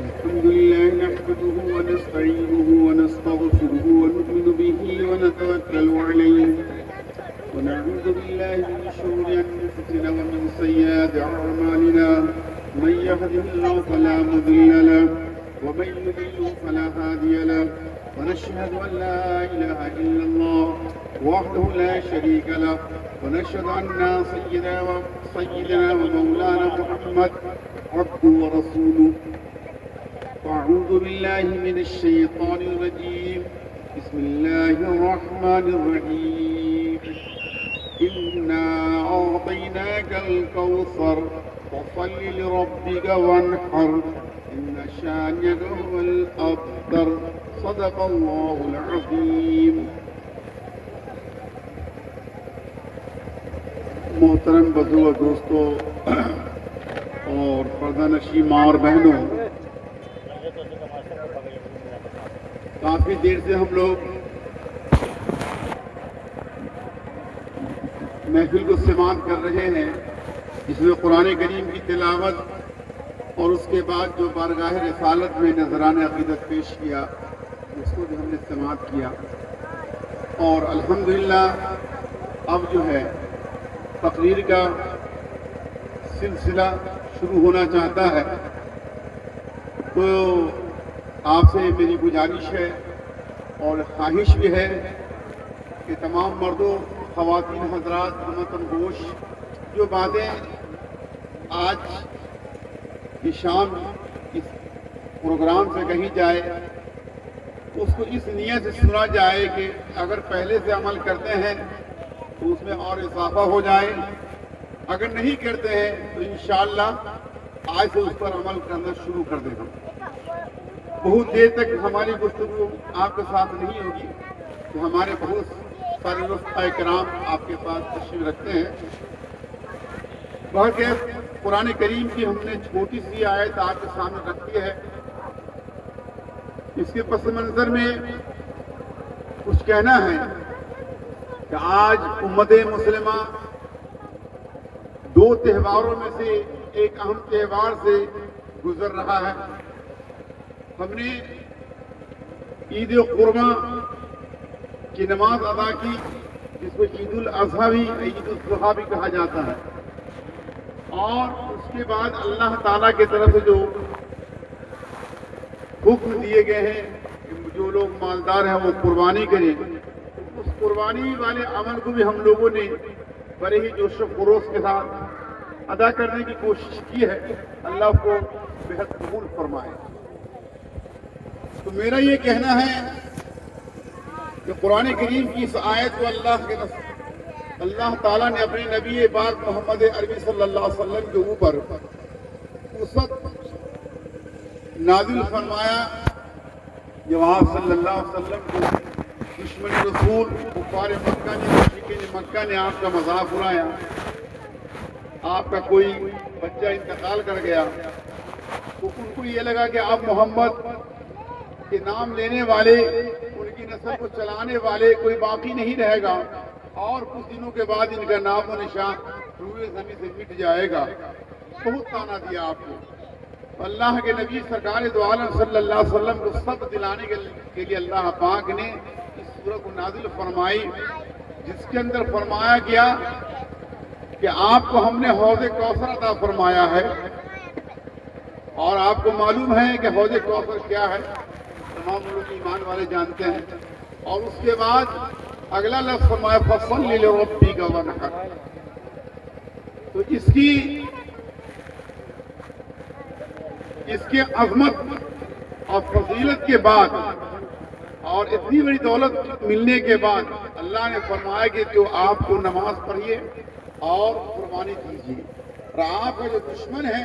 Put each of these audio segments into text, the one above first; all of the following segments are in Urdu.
الحمد لله نحمده ونستعينه ونستغفره ونؤمن به ونتوكل عليه ونعوذ بالله من شرور أنفسنا ومن سيئات أعمالنا من يهده الله فلا مضل له ومن يضلل فلا هادي له ونشهد أن لا إله إلا الله وحده لا شريك له ونشهد أن سيدنا ومولانا محمد عبده ورسوله. أعوذ بالله من الشيطان الرجيم. بسم الله الرحمن الرحيم. إنا أعطيناك الكوثر فصل لربك وانحر إن شانئك هو الأبتر. صدق الله العظيم. محترم بزرگ دوستوں اور پردہ نشین ماں اور بہنوں، کافی دیر سے ہم لوگ محفل کو سماعت کر رہے ہیں، جس میں قرآن کریم کی تلاوت اور اس کے بعد جو بارگاہ رسالت میں نذرانِ عقیدت پیش کیا اس کو بھی ہم نے سماعت کیا، اور الحمدللہ اب جو ہے تقریر کا سلسلہ شروع ہونا چاہتا ہے. تو آپ سے میری گزارش ہے اور خواہش بھی ہے کہ تمام مردوں خواتین حضرات ہموطن گوش جو باتیں آج کی شام اس پروگرام سے کہی جائے اس کو اس نیت سے سنا جائے کہ اگر پہلے سے عمل کرتے ہیں تو اس میں اور اضافہ ہو جائے، اگر نہیں کرتے ہیں تو انشاءاللہ آج سے اس پر عمل کرنا شروع کر دیں. ہم بہت دیر تک ہماری گفتگو آپ کے ساتھ نہیں ہوگی کہ ہمارے بہت سارے رفقا کرام آپ کے پاس تشریف رکھتے ہیں. بہرکیف قرآن کریم کی ہم نے چھوٹی سی آیت آپ کے سامنے رکھی ہے. اس کے پس منظر میں کچھ کہنا ہے کہ آج امت مسلمہ دو تہواروں میں سے ایک اہم تہوار سے گزر رہا ہے. ہم نے عید قرباں کی نماز ادا کی، جس کو عید الاضحیٰ بھی عید الضحیٰ بھی کہا جاتا ہے، اور اس کے بعد اللہ تعالیٰ کی طرف سے جو حکم دیے گئے ہیں کہ جو لوگ مالدار ہیں وہ قربانی کریں، اس قربانی والے عمل کو بھی ہم لوگوں نے بڑے ہی جوش و خروش کے ساتھ ادا کرنے کی کوشش کی ہے. اللہ کو بہت قبول فرمائے. تو میرا یہ کہنا ہے کہ قرآن کریم کی اس آیت کو اللہ تعالیٰ نے اپنے نبی پاک محمد عربی صلی اللہ علیہ وسلم کے اوپر اس وقت نازل فرمایا جب آپ صلی اللہ علیہ وسلم کو دشمن رسول کفار مکہ نے مشرکین مکہ نے آپ کا مذاق اڑایا، آپ کا کوئی بچہ انتقال کر گیا تو ان کو یہ لگا کہ آپ محمد کے نام لینے والے، ان کی نسل کو چلانے والے کوئی باقی نہیں رہے گا، اور کچھ دنوں کے بعد ان کا نام و نشان روئے زمین سے مٹ جائے گا. بہت تانا دیا آپ کو. اللہ کے نبی سرکار دو عالم صلی اللہ علیہ وسلم کو صبر دلانے کے لیے اللہ پاک نے اس سورہ کو نازل فرمائی، جس کے اندر فرمایا گیا کہ آپ کو ہم نے حوض کوثر عطا فرمایا ہے، اور آپ کو معلوم ہے کہ حوض کوثر کیا ہے، تمام لوگ ایمان والے جانتے ہیں. اور اس کے بعد اگلا لفظ فرمایا فصل لربک وانحر. تو اس کے عظمت اور فضیلت کے بعد اور اتنی بڑی دولت ملنے کے بعد اللہ نے فرمایا کہ جو آپ کو نماز پڑھیے اور قربانی کیجیے. اور آپ کا جو دشمن ہے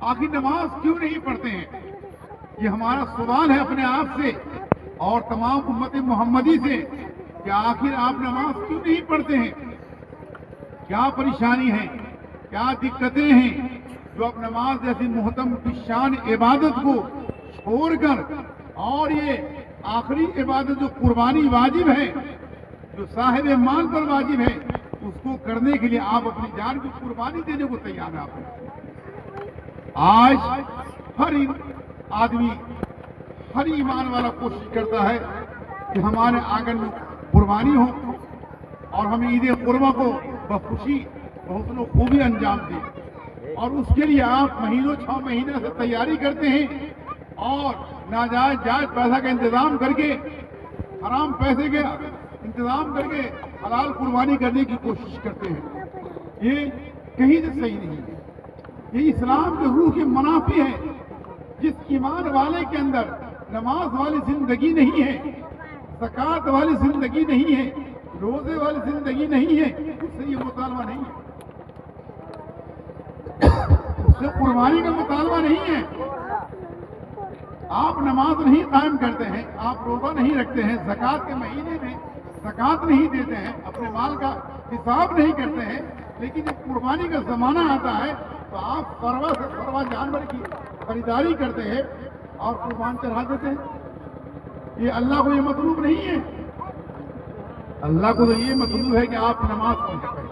آخر نماز کیوں نہیں پڑھتے ہیں؟ یہ ہمارا سوال ہے اپنے آپ سے اور تمام امت محمدی سے کہ آخر آپ نماز کیوں نہیں پڑھتے ہیں؟ کیا پریشانی ہے، کیا دقتیں ہیں جو اب نماز جیسی محترم کی شان عبادت کو چھوڑ کر اور یہ آخری عبادت جو قربانی واجب ہے، جو صاحب مال پر واجب ہے، اس کو کرنے کے لیے آپ اپنی جان کی قربانی دینے کو تیار ہیں؟ آج ہر آدمی، ہر ایمان والا کوشش کرتا ہے کہ ہمارے آنگن میں قربانی ہو اور ہم عید قربہ کو بخوشی بحسن و خوبی انجام دیں، اور اس کے لیے آپ مہینوں 6 مہینے سے تیاری کرتے ہیں اور ناجائز جائز پیسہ کا انتظام کر کے، حرام پیسے کا انتظام کر کے حلال قربانی کرنے کی کوشش کرتے ہیں۔ یہ کہیں سے صحیح نہیں ہے، یہ اسلام کے روح کے منافی ہے۔ جس ایمان والے کے اندر نماز والی زندگی نہیں ہے، زکوٰۃ والی زندگی نہیں ہے، روزے والی زندگی نہیں ہے، اس سے یہ مطالبہ نہیں ہے، اس سے قربانی کا مطالبہ نہیں ہے۔ آپ نماز نہیں قائم کرتے ہیں، آپ روزہ نہیں رکھتے ہیں، زکوٰۃ کے مہینے میں زکوٰۃ نہیں دیتے ہیں، اپنے مال کا حساب نہیں کرتے ہیں، لیکن جب قربانی کا زمانہ آتا ہے تو آپ فروا سے فروا جانور کی خریداری کرتے ہیں اور قربان چڑھا دیتے ہیں۔ یہ اللہ کو یہ مطلوب نہیں ہے، اللہ کو تو یہ مطلوب ہے کہ آپ نماز پڑھیں۔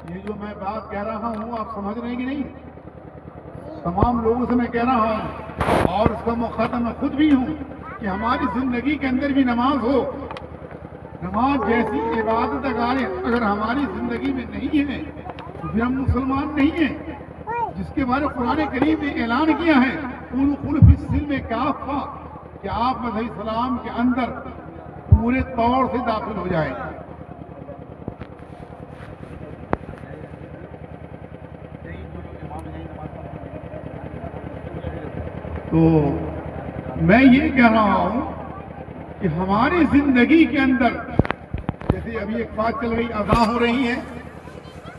یہ جو میں بات کہہ رہا ہوں آپ سمجھ رہے ہیں کہ نہیں؟ تمام لوگوں سے میں کہہ رہا ہوں اور اس کا مخاطب میں خود بھی ہوں کہ ہماری زندگی کے اندر بھی نماز ہو۔ نماز جیسی عبادت اگر ہماری زندگی میں نہیں ہے تو پھر ہم مسلمان نہیں ہیں، جس کے بارے قرآن کریم نے اعلان کیا ہے ادخلوا فی السلم کافہ، کہ آپ مذہب اسلام کے اندر پورے طور سے داخل ہو جائیں۔ تو میں یہ کہہ رہا ہوں کہ ہماری زندگی کے اندر جیسے ابھی ایک بات چل رہی، اذان ہو رہی ہے،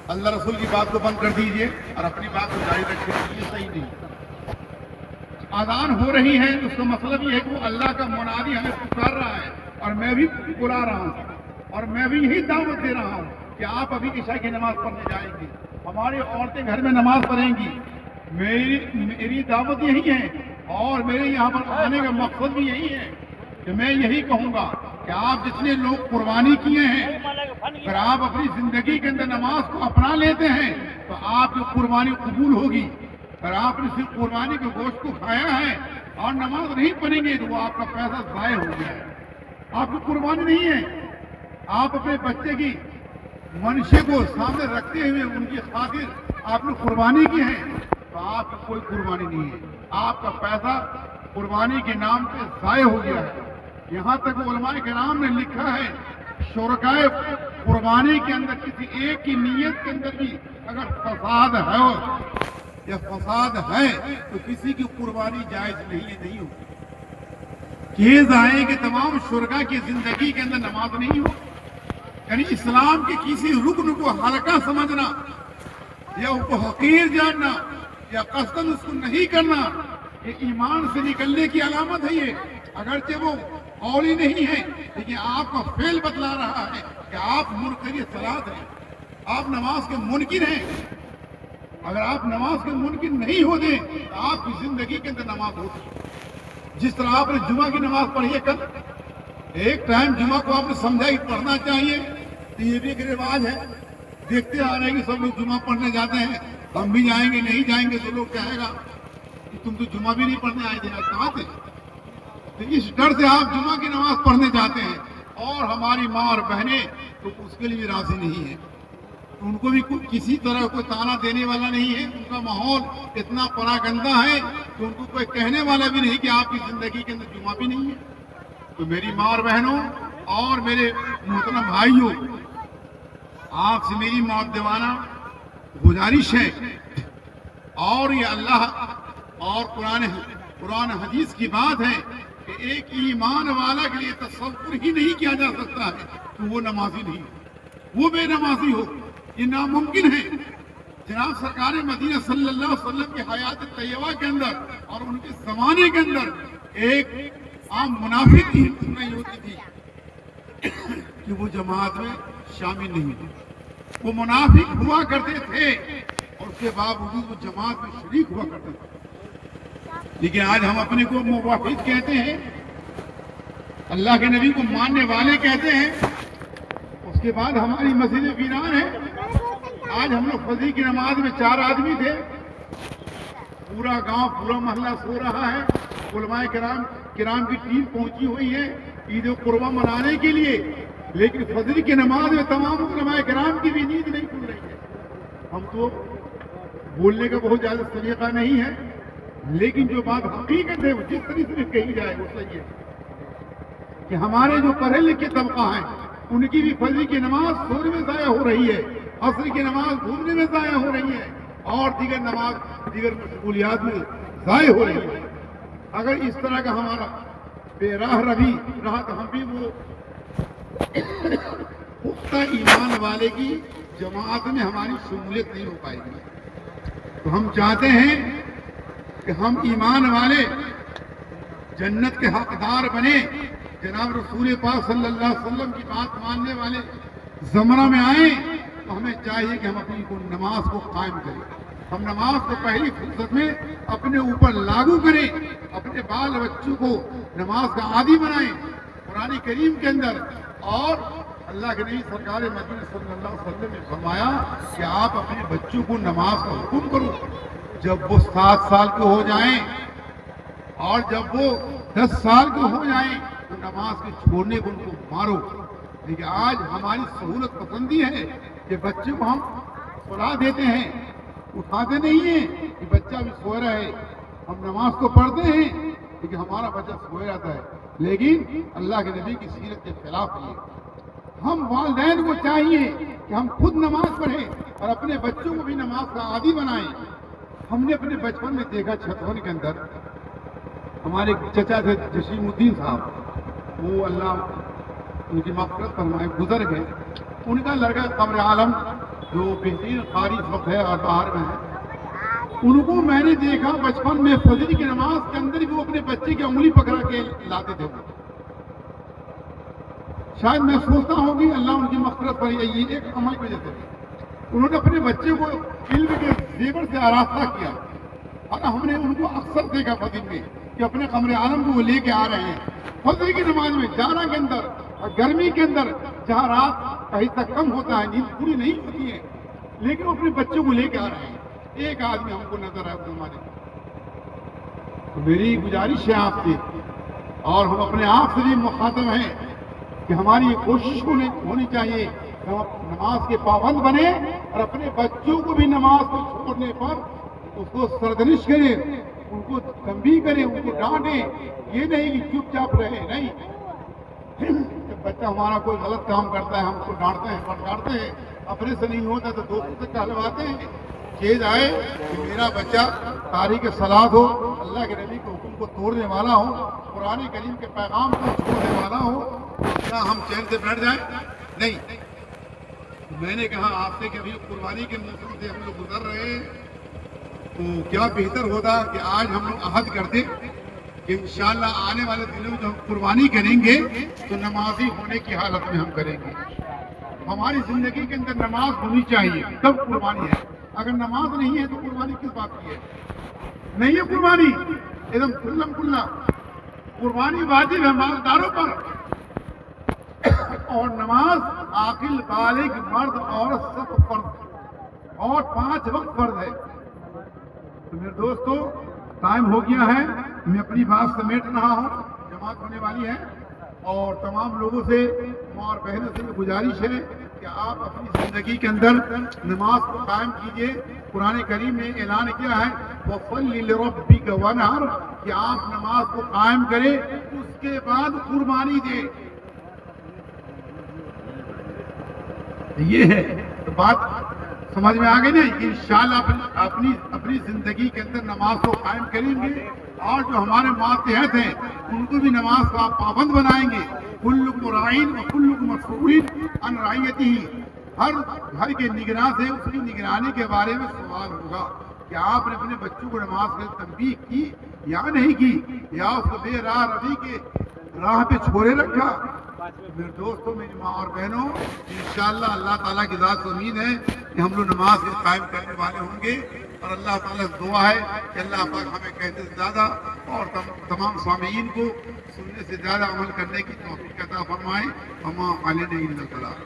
اللہ رسول کی بات کو بند کر دیجئے اور اپنی بات کو جاری رکھیں، یہ صحیح نہیں۔ اذان ہو رہی ہے اس کا مطلب یہ ہے کہ وہ اللہ کا منادی ہمیں پکار رہا ہے اور میں بھی بلا رہا ہوں اور میں بھی یہی دعوت دے رہا ہوں کہ آپ ابھی عشاء کی نماز پڑھنے جائیں گی، ہماری عورتیں گھر میں نماز پڑھیں گی۔ میری دعوت یہی ہے اور میرے یہاں پر آنے کا مقصد بھی یہی ہے کہ میں یہی کہوں گا کہ آپ جتنے لوگ قربانی کیے ہیں، اگر آپ اپنی زندگی کے اندر نماز کو اپنا لیتے ہیں تو آپ کی قربانی قبول ہوگی۔ اگر آپ نے صرف قربانی کے گوشت کو کھایا ہے اور نماز نہیں پڑھیں گے تو وہ آپ کا پیسہ ضائع ہو گیا ہے، آپ کی قربانی نہیں ہے۔ آپ اپنے بچے کی منشے کو سامنے رکھتے ہوئے ان کی خاطر آپ نے قربانی کی ہے تو آپ کی کوئی قربانی نہیں ہے، آپ کا پیسہ قربانی کے نام پہ ضائع ہو گیا ہے۔ یہاں تک علماء کرام نے لکھا ہے شرکائے قربانی کے اندر کسی ایک کی نیت کے اندر بھی اگر فساد ہے یا فساد ہے تو کسی کی قربانی جائز نہیں ہوگی۔ کیس آئے کہ تمام شرکا کی زندگی کے اندر نماز نہیں ہو، یعنی اسلام کے کسی رکن کو ہلکا سمجھنا یا اس کو حقیر جاننا یا قصداً اس کو نہیں کرنا، یہ ایمان سے نکلنے کی علامت ہے۔ یہ اگرچہ وہ قولی نہیں ہے لیکن آپ کا فعل بتلا رہا ہے کہ آپ منکر صلاۃ ہیں، آپ نماز کے منکر ہیں۔ اگر آپ نماز کے منکر نہیں ہوتے تو آپ کی زندگی کے اندر نماز ہوتی۔ جس طرح آپ نے جمعہ کی نماز پڑھی ہے، کل ایک ٹائم جمعہ کو آپ نے سمجھا کہ پڑھنا چاہیے، تو یہ بھی ایک رواج ہے، دیکھتے آ رہے ہیں کہ سب لوگ جمعہ پڑھنے جاتے ہیں، ہم بھی جائیں گے، نہیں جائیں گے تو لوگ کہے گا کہ تم تو جمعہ بھی نہیں پڑھنے آئے تھے، کہاں تھے؟ تو اس ڈر سے آپ جمعہ کی نماز پڑھنے جاتے ہیں اور ہماری ماں اور بہنیں تو اس کے لیے راضی نہیں ہے، ان کو بھی کسی طرح کوئی تانا دینے والا نہیں ہے، ان کا ماحول اتنا پراگندہ ہے کہ ان کو کوئی کہنے والا بھی نہیں کہ آپ کی زندگی کے اندر جمعہ بھی نہیں ہے۔ تو میری ماں اور بہنوں اور میرے محترم بھائیوں، آپ سے میری مؤدبانہ گزارش ہے اور یہ اللہ اور قرآن حدیث کی بات ہے کہ ایک ایمان والا کے لیے تصور ہی نہیں کیا جا سکتا ہے کہ وہ نمازی نہیں ہو، وہ بے نمازی ہو، یہ ناممکن ہے۔ جناب سرکار مدینہ صلی اللہ علیہ وسلم کی حیات طیبہ کے اندر اور ان کے زمانے کے اندر ایک عام منافق کی نہیں ہوتی تھی کہ وہ جماعت میں شامل نہیں تھے. وہ منافق ہوا کرتے تھے اور اس کے باوجود وہ جماعت میں شریک ہوا کرتے تھے. لیکن آج ہم اپنے کو موحد کہتے ہیں, اللہ کے نبی کو ماننے والے کہتے ہیں, اس کے بعد ہماری مسجد ویران ہے. آج ہم لوگ فجر کی نماز میں 4 آدمی تھے, پورا گاؤں پورا محلہ سو رہا ہے, علماء کرام کی ٹیم پہنچی ہوئی ہے عید قربہ منانے کے لیے, لیکن فجر کی نماز میں تمام علماء کرام کی بھی نیند نہیں کھل رہی ہے. ہم تو بولنے کا بہت زیادہ سلیقہ نہیں ہے, لیکن جو بات حقیقت ہے وہ جس طریقے سے کہی جائے وہ صحیح ہے کہ ہمارے جو پڑھے لکھے طبقہ ہیں ان کی بھی فجر کی نماز سونے میں ضائع ہو رہی ہے, عصر کی نماز گھومنے میں ضائع ہو رہی ہے, اور دیگر مشغولیات میں ضائع ہو رہی ہے. اگر اس طرح کا ہمارا بے راہ روی رہا تو ہم بھی وہ پختہ ایمان والے کی جماعت میں ہماری شمولیت نہیں ہو پائے گی. تو ہم چاہتے ہیں کہ ہم ایمان والے جنت کے حقدار بنے, جناب رسول پاک صلی اللہ علیہ وسلم کی بات ماننے والے زمرہ میں آئیں. تو ہمیں چاہیے کہ ہم اپنی نماز کو قائم کریں, ہم نماز کو پہلی فرصت میں اپنے اوپر لاگو کریں, اپنے بال بچوں کو نماز کا عادی بنائیں. قرآن کریم کے اندر اور اللہ کے نبی سرکار مدینہ صلی اللہ علیہ وسلم نے فرمایا کہ آپ اپنے بچوں کو نماز کا حکم کرو. جب وہ 7 سال کے ہو جائیں اور جب وہ 10 سال کے ہو جائیں تو نماز کے چھوڑنے کو ان کو مارو. لیکن آج ہماری سہولت پسندی ہے کہ بچے کو ہم سلا دیتے ہیں, اٹھاتے نہیں ہیں کہ بچہ بھی سو رہا ہے. ہم نماز کو پڑھتے ہیں لیکن ہمارا بچہ سوئے رہتا ہے, لیکن اللہ کے نبی کی سیرت کے خلاف یہ. ہم والدین کو چاہیے کہ ہم خود نماز پڑھیں اور اپنے بچوں کو بھی نماز کا عادی بنائیں. ہم نے اپنے بچپن میں دیکھا چھتون کے اندر ہمارے چچا تھے جسیم الدین صاحب, وہ اللہ ان کی مغفرت فرمائے گزر گئے. ان کا لڑکا قمر عالم جو بہترین قاری اس وقت ہے اور باہر میں ہے, ان کو میں نے دیکھا بچپن میں فجر کی نماز کے اندر بھی وہ اپنے بچے کی انگلی پکڑا کے لاتے تھے. وہ شاید میں سوچتا ہوں کہ اللہ ان کی مغفرت پر یہ ایک عمل کی وجہ سے انہوں نے اپنے بچے کو علم کے زیور سے آراستہ کیا. اور ہم نے ان کو اکثر دیکھا فجر میں کہ اپنے قمر عالم کو وہ لے کے آ رہے ہیں فجر کی نماز میں, جارہ کے اندر اور گرمی کے اندر جہاں رات کا حصہ کم ہوتا ہے, نیند پوری نہیں ہوتی ہے, لیکن وہ اپنے بچوں کو لے کے آ رہے ہیں. ایک آدمی ہم کو نظر آیا ہمارے. تو میری گزارش ہے آپ سے اور ہم اپنے آپ سے بھی مخاطب ہیں کہ ہماری یہ کوشش ہونی چاہیے کہ ہم نماز کے پابند بنے اور اپنے بچوں کو بھی نماز کو چھوڑنے پر اس کو سرزنش کریں, ان کو تنبیہ کریں, ان کو ڈانٹیں. یہ نہیں کہ چپ چاپ رہے, نہیں. جب بچہ ہمارا کوئی غلط کام کرتا ہے ہم کو ڈانٹتے ہیں, پھٹکارتے ہیں. اپنے سے نہیں ہوتا تو دوستوں سے کہلواتے ہیں. چیز آئے کہ میرا بچہ تاریخ صلاۃ ہو, اللہ کے نبی کے حکم کو توڑنے والا ہو, قرآن کریم کے پیغام کو چھوڑنے والا ہو, کیا ہم چین سے بیٹھ جائیں؟ نہیں. میں نے کہا آپ سے کہ ابھی قربانی کے موسم سے ہم لوگ گزر رہے ہیں, تو کیا بہتر ہوتا کہ آج ہم لوگ عہد کرتے کہ انشاءاللہ آنے والے دنوں میں جو ہم قربانی کریں گے تو نمازی ہونے کی حالت میں ہم کریں گے. ہماری زندگی کے اندر نماز ہونی چاہیے تب قربانی ہے. اگر نماز نہیں ہے تو قربانی کس بات کی ہے؟ نہیں ہے قربانی, ایک دم کھلم کھلا. قربانی واجب ہے مالداروں پر, اور نماز عاقل بالغ مرد عورت سب فرض اور 5 وقت فرض ہے. تو میرے دوستو ٹائم ہو گیا ہے, میں اپنی بات سمیٹ رہا ہوں, جماعت ہونے والی ہے, اور تمام لوگوں سے اور بہنوں سے گزارش ہے کہ آپ اپنی زندگی کے اندر نماز کو قائم کیجئے. قرآن کریم نے اعلان کیا ہے وَصَلِّ لِرَبِّكَ وَانْحَرْ, کہ آپ نماز کو قائم کریں, اس کے بعد قربانی دیں. یہ ہے تو بات سمجھ میں آ گئی نا. انشاءاللہ اپنی زندگی کے اندر نماز کو قائم کریں گے, اور جو ہمارے ماتحت ہیں ان کو بھی نماز کا پابند بنائیں گے. کلکم راعٍ وکلکم مسئول عن رعیتہ, ہر گھر کے نگراں سے اس کی نگرانی کے بارے میں سوال ہوگا کہ آپ نے اپنے بچوں کو نماز کے تنبیہ کی یا نہیں کی، یا اس کو بے راہ روی کے راہ پہ چھوڑے رکھا۔ میرے دوستوں، میری ماں اور بہنوں، انشاءاللہ اللہ تعالیٰ کی ذات سے امید ہے کہ ہم لوگ نماز کے قائم کرنے والے ہوں گے، اور اللہ تعالیٰ سے دعا ہے کہ اللہ پاک ہمیں کہتے سے زیادہ اور تمام سامعین کو سننے سے زیادہ عمل کرنے کی توفیق عطا فرمائے۔ وما علینا الا البلاغ۔